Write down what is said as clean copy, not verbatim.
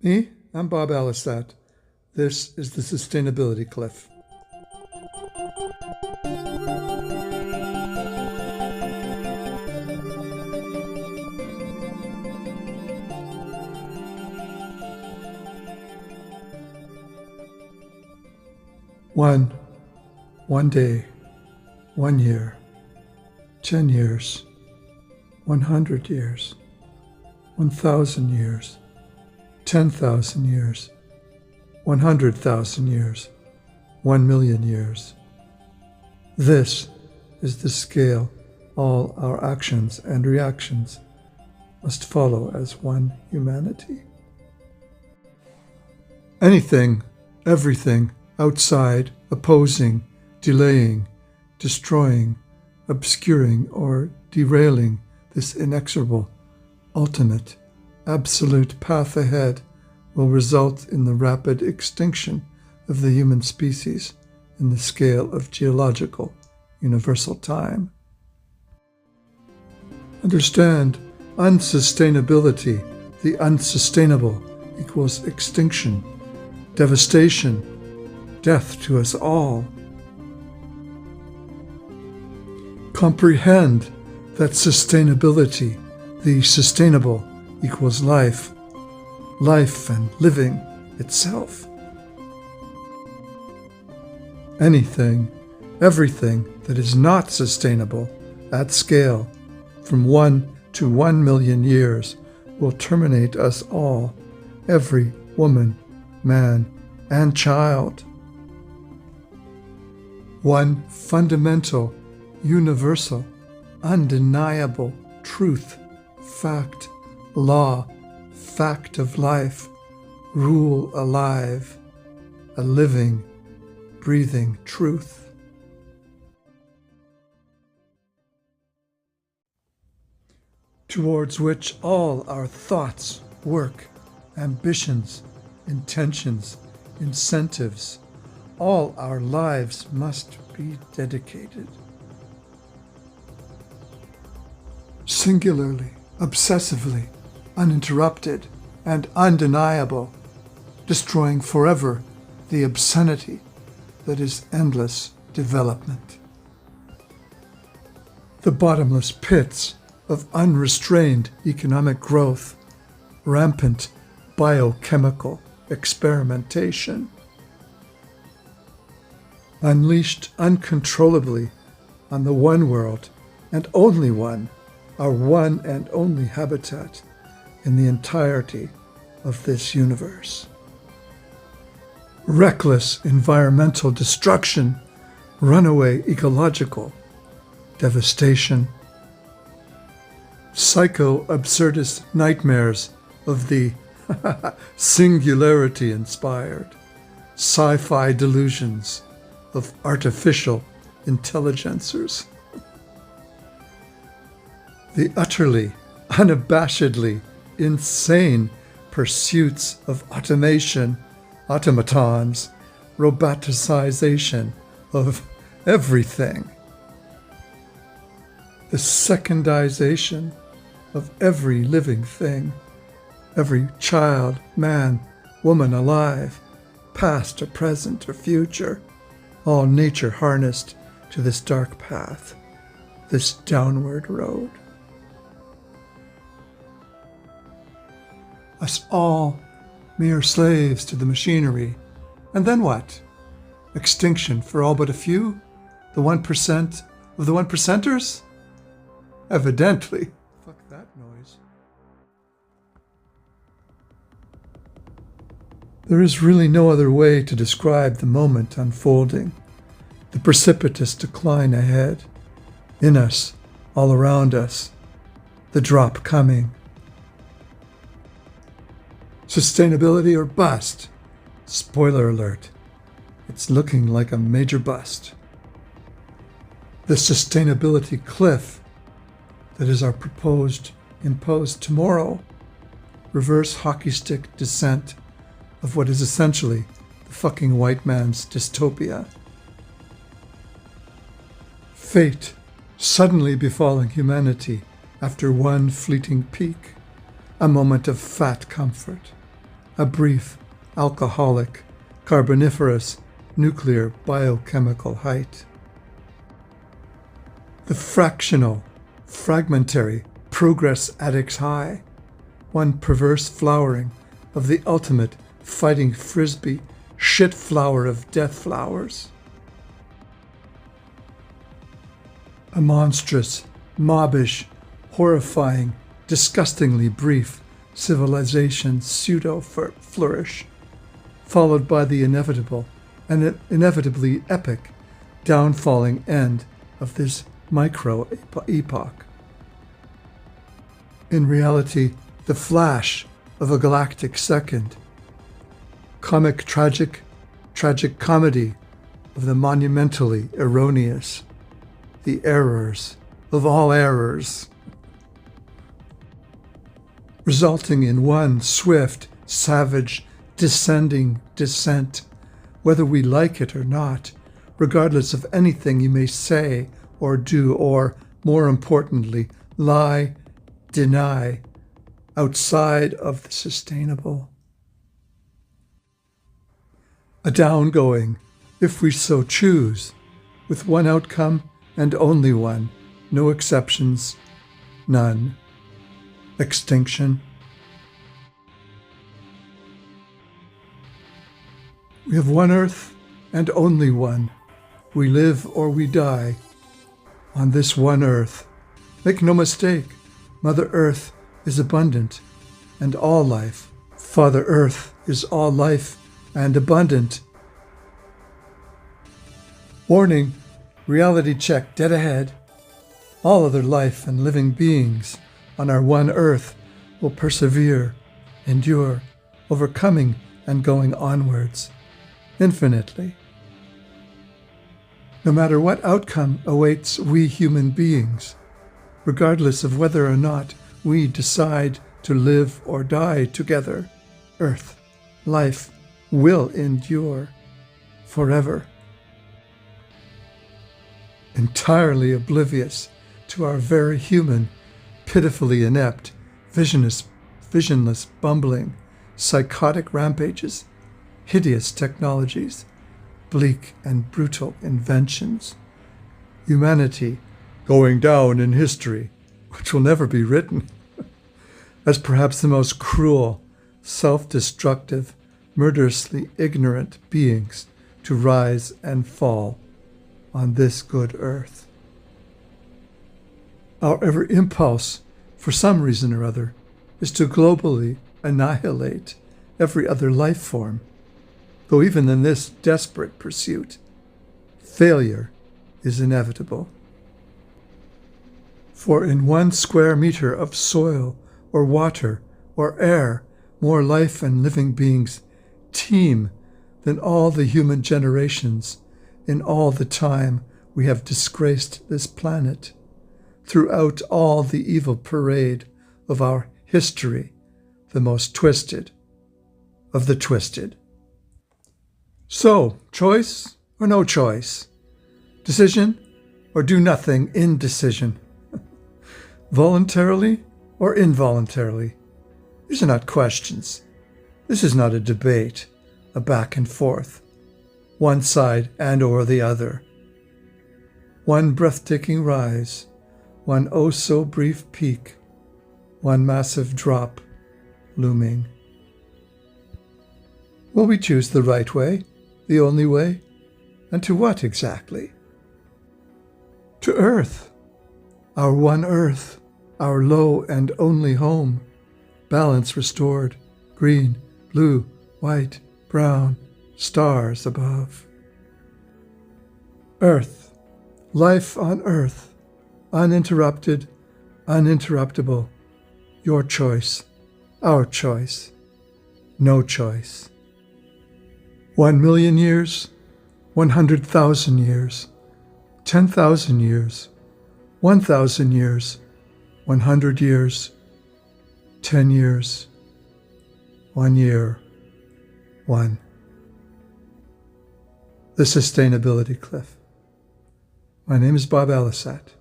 Me? I'm Bob Allisat. This is the Sustainability Cliff. One day, 1 year, 10 years, 100 years, 1,000 years, 10,000 years, 100,000 years, 1 million years. This is the scale all our actions and reactions must follow as one humanity. Anything, everything, outside, opposing, delaying, destroying, obscuring, or derailing this inexorable, ultimate, absolute path ahead will result in the rapid extinction of the human species in the scale of geological universal time. Understand, unsustainability, the unsustainable, equals extinction, devastation, death to us all. Comprehend that sustainability, the sustainable, equals life, life and living itself. Anything, everything that is not sustainable at scale from 1 to 1 million years will terminate us all, every woman, man, and child. One fundamental, universal, undeniable truth, fact, law, fact of life, rule alive, a living, breathing truth. Towards which all our thoughts, work, ambitions, intentions, incentives, all our lives must be dedicated. Singularly, obsessively, uninterrupted, and undeniable, destroying forever the obscenity that is endless development. The bottomless pits of unrestrained economic growth, rampant biochemical experimentation, unleashed uncontrollably on the one world and only one, our one and only habitat in the entirety of this universe. Reckless environmental destruction, runaway ecological devastation, psycho-absurdist nightmares of the singularity-inspired, sci-fi delusions of artificial intelligencers. The utterly, unabashedly insane pursuits of automation, automatons, roboticization of everything. The secondization of every living thing, every child, man, woman alive, past or present or future, all nature harnessed to this dark path, this downward road. Us all mere slaves to the machinery. And then what? Extinction for all but a few? The 1% of the 1%ers? Evidently. Fuck that noise. There is really no other way to describe the moment unfolding, the precipitous decline ahead, in us, all around us, the drop coming. Sustainability or bust? Spoiler alert, it's looking like a major bust. The sustainability cliff that is our imposed tomorrow, reverse hockey stick descent of what is essentially the fucking white man's dystopia. Fate suddenly befalling humanity after one fleeting peak, a moment of fat comfort, a brief, alcoholic, carboniferous, nuclear biochemical height. The fractional, fragmentary progress at its high, one perverse flowering of the ultimate fighting frisbee, shit flower of death flowers. A monstrous, mobbish, horrifying, disgustingly brief civilization pseudo-flourish, followed by the inevitable and inevitably epic downfalling end of this micro-epoch. In reality, the flash of a galactic second, comic tragic comedy of the monumentally erroneous, the errors of all errors, resulting in one swift, savage, descending descent, whether we like it or not, regardless of anything you may say or do, or, more importantly, lie, deny, outside of the sustainable. A downgoing, if we so choose, with one outcome and only one, no exceptions, none. Extinction. We have one earth and only one. We live or we die on this one earth. Make no mistake, Mother Earth is abundant and all life. Father Earth is all life and abundant. Warning, reality check dead ahead. All other life and living beings on our one earth will persevere, endure, overcoming and going onwards, infinitely. No matter what outcome awaits we human beings, regardless of whether or not we decide to live or die together, Earth, life will endure forever. Entirely oblivious to our very human, pitifully inept, visionless bumbling, psychotic rampages, hideous technologies, bleak and brutal inventions. Humanity going down in history, which will never be written, as perhaps the most cruel, self-destructive, murderously ignorant beings to rise and fall on this good earth. Our every impulse, for some reason or other, is to globally annihilate every other life form, though even in this desperate pursuit, failure is inevitable. For in 1 square meter of soil or water or air, more life and living beings teem than all the human generations in all the time we have disgraced this planet, throughout all the evil parade of our history, the most twisted of the twisted. So, choice or no choice? Decision or do nothing indecision? Voluntarily or involuntarily? These are not questions. This is not a debate, a back and forth, one side and or the other. One breathtaking rise, one oh so brief peak, one massive drop looming. Will we choose the right way, the only way, and to what exactly? To Earth, our one Earth, our low and only home, balance restored, green, blue, white, brown, stars above. Earth, life on Earth, uninterrupted, uninterruptible, your choice, our choice, no choice. 1,000,000 years, 100,000 years, 10,000 years, 1,000 years, 100 years, 10 years, 1 year, 1. The Sustainability Cliff. My name is Bob Allisat.